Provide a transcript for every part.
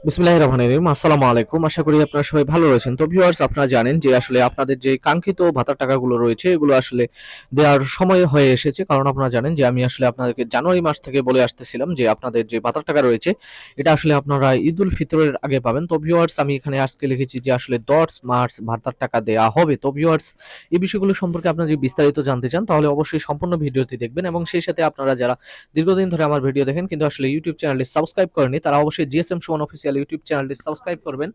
বিসমিল্লাহির রহমানির রহিম। আসসালামু আলাইকুম। আশা করি আপনারা সবাই ভালো রয়েছেন। তো ভিউয়ার্স, আপনারা জানেন যে আসলে আপনাদের যে কাঙ্ক্ষিত ভাতার টাকাগুলো রয়েছে এগুলো আসলে দেওয়ার সময় হয়ে এসেছে। কারণ আপনারা জানেন যে আমি আসলে আপনাদেরকে জানুয়ারি মাস থেকে বলে আসতেছিলাম যে আপনাদের যে ভাতার টাকা রয়েছে এটা আসলে আপনারা ঈদুল ফিতরের আগে পাবেন। তো ভিউয়ার্স, আমি এখানে আজকে লিখেছি যে আসলে 10 মার্চ ভাতার টাকা দেয়া হবে। তো ভিউয়ার্স, এই বিষয়গুলো সম্পর্কে আপনারা যদি বিস্তারিত জানতে চান তাহলে অবশ্যই সম্পূর্ণ ভিডিওটি দেখবেন এবং সেই সাথে আপনারা যারা দীর্ঘদিন ধরে আমার ভিডিও দেখেন কিন্তু আসলে ইউটিউব চ্যানেলটি সাবস্ক্রাইব করেনি তারা অবশ্যই জিএসএম সুমন অফিসিয়াল ইউটিউব চ্যানেলটি সাবস্ক্রাইব করবেন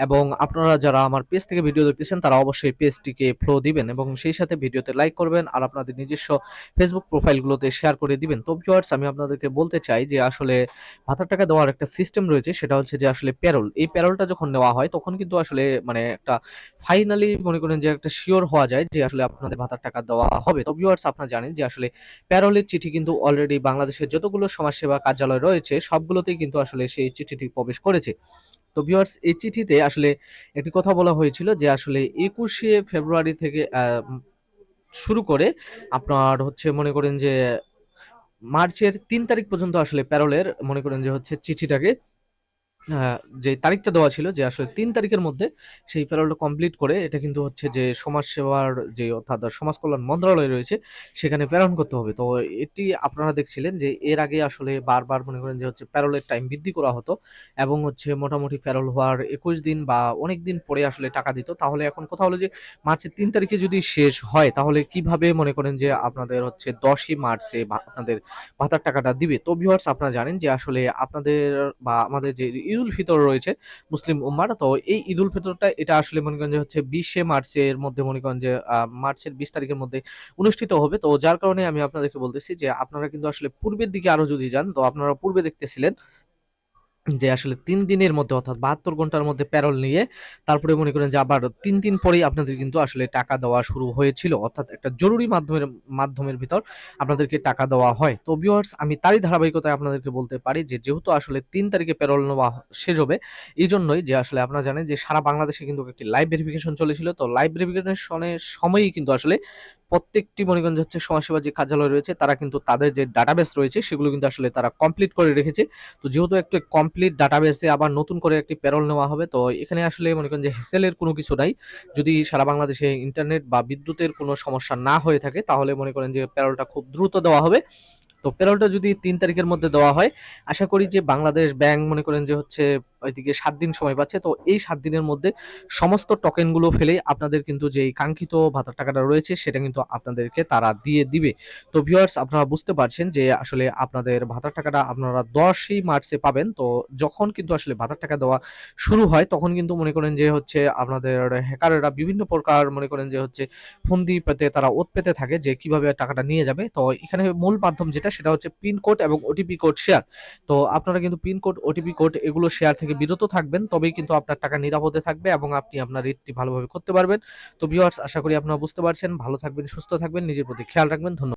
এবং আপনারা যারা আমার পেজ থেকে ভিডিও দেখতেছেন তারা অবশ্যই পেজটিকে ফলো দিবেন এবং সেই সাথে ভিডিওতে লাইক করবেন আর আপনাদের নিজস্ব ফেসবুক প্রোফাইলগুলোতে শেয়ার করে দিবেন। তো ভিউয়ার্স, আমি আপনাদেরকে বলতে চাই যে আসলে ভাতার টাকা দেওয়ার একটা সিস্টেম রয়েছে, সেটা হচ্ছে যে আসলে প্যারোল। এই প্যারোলটা যখন নেওয়া হয় তখন কিন্তু আসলে মানে একটা ফাইনালি মনে করেন যে একটা শিওর হওয়া যায় যে আসলে আপনাদের ভাতার টাকা দেওয়া হবে। তো ভিউয়ার্স, আপনারা জানেন যে আসলে প্যারোলের চিঠি কিন্তু অলরেডি বাংলাদেশের যতগুলো সমাজসেবা কার্যালয় রয়েছে সবগুলোতেই কিন্তু আসলে সেই চিঠিটি প্রবেশ করেছে। তো ভিউয়ার্স, এই চিঠিতে আসলে একটি কথা বলা হয়েছিল যে আসলে 21শে ফেব্রুয়ারি থেকে শুরু করে আপনার হচ্ছে মনে করেন যে মার্চের ৩ তারিখ পর্যন্ত আসলে প্যারোলের মনে করেন যে হচ্ছে চিঠিটাকে যে তারিখটা দেওয়া ছিল যে আসলে ৩ তারিখের মধ্যে সেই প্যারোলটা কমপ্লিট করে এটা কিন্তু হচ্ছে যে সমাজসেবার যে অর্থাৎ সমাজ কল্যাণ মন্ত্রণালয় রয়েছে সেখানে প্রেরণ করতে হবে। তো এটি আপনারা দেখছিলেন যে এর আগে আসলে বারবার মনে করেন যে হচ্ছে প্যারোলের টাইম বৃদ্ধি করা হতো এবং হচ্ছে মোটামুটি প্যারোল হওয়ার ২১ দিন বা অনেক দিন পরে আসলে টাকা দিত। তাহলে এখন কথা হলো যে মার্চের ৩ তারিখে যদি শেষ হয় তাহলে কিভাবে মনে করেন যে আপনাদের হচ্ছে ১০ই মার্চে আপনাদের ভাতার টাকাটা দিবে। তো ভিউয়ার্স, আপনারা জানেন যে আসলে আপনাদের বা আমাদের যে ঈদুল ফিতর রয়েছে মুসলিম উম্মার, তো এই ঈদুল ফিতরটা এটা আসলে মনে করেন যে হচ্ছে 20শে মার্চের মধ্যে মনে করেন যে মার্চের 20 তারিখের মধ্যে অনুষ্ঠিত হবে। তো যার কারণে আমি আপনাদেরকে বলতেছি যে আপনারা কিন্তু আসলে পূর্বের দিকে আরো যদি যান তো আপনারা পূর্বে দেখতেছিলেন যে আসলে ৩ দিনের মধ্যে অর্থাৎ ৭২ ঘন্টার মধ্যে প্যারোল নিয়ে তারপরে মনে করেন যে আবার ৩ দিন পরেই আপনাদের কিন্তু আসলে টাকা দেওয়া শুরু হয়েছিল। অর্থাৎ একটা জরুরি মাধ্যমের ভিতর আপনাদেরকে টাকা দেওয়া হয়। তো ভিউয়ার্স, আমি তারই ধারাবাহিকতায় আপনাদেরকে বলতে পারি যে যেহেতু আসলে ৩ তারিখে প্যারোল নেওয়া শেষ হবে, এইজন্যই যে আসলে আপনারা জানেন যে সারা বাংলাদেশে কিন্তু একটি লাইভ ভেরিফিকেশন চলেছিল। তো লাইভ ভেরিফিকেশনের সময়ই কিন্তু আসলে প্রত্যেকটি মনে করেন যে হচ্ছে সমাজসেবা যে কার্যালয় রয়েছে তারা কিন্তু তাদের যে ডাটাবেস রয়েছে সেগুলো কিন্তু আসলে তারা কমপ্লিট করে রেখেছে। তো যেহেতু একটা কমপ্লিট ডাটাবেসে আবার নতুন করে একটি প্যারোল নেওয়া হবে, তো এখানে আসলে মনে করেন যে হ্যাসেলের কোনো কিছু নাই। যদি সারা বাংলাদেশে ইন্টারনেট বা বিদ্যুতের কোনো সমস্যা না হয়ে থাকে তাহলে মনে করেন যে প্যারোলটা খুব দ্রুত দেওয়া হবে। তো প্যারোলটা যদি ৩ তারিখের মধ্যে দেওয়া হয়, আশা করি যে বাংলাদেশ ব্যাংক মনে করেন যে হচ্ছে ওইদিকে ৭ দিন সময় পাচ্ছে। তো এই ৭ দিনের মধ্যে সমস্ত টোকেনগুলো ফেলেই আপনাদের কিন্তু যেই কাঙ্ক্ষিত ভাতার টাকাটা রয়েছে সেটা কিন্তু আপনাদেরকে তারা দিয়ে দিবে। তো ভিউয়ার্স, আপনারা বুঝতে পারছেন যে আসলে আপনাদের ভাতার টাকাটা আপনারা ১০ই মার্চে পাবেন। তো যখন কিন্তু আসলে ভাতার টাকা দেওয়া শুরু হয় তখন কিন্তু মনে করেন যে হচ্ছে আপনাদের হ্যাকাররা বিভিন্ন প্রকার মনে করেন যে হচ্ছে ফন্দি পেতে তারা ওঁত পেতে থাকে যে কিভাবে টাকাটা নিয়ে যাবে। তো এখানে মূল মাধ্যম যেটা সেটা হচ্ছে পিন কোড এবং ওটিপি কোড শেয়ার। তো আপনারা কিন্তু পিন কোড, ওটিপি কোড এগুলো শেয়ার থেকে বিরত থাকবেন। তবেই কিন্তু আপনার টাকা নিরাপদে থাকবে এবং আপনি আপনার রিডটি ভালোভাবে করতে পারবেন। তো ভিউয়ার্স, আশা করি আপনারা বুঝতে পারছেন। ভালো থাকবেন, সুস্থ থাকবেন, নিজের প্রতি খেয়াল রাখবেন। ধন্যবাদ।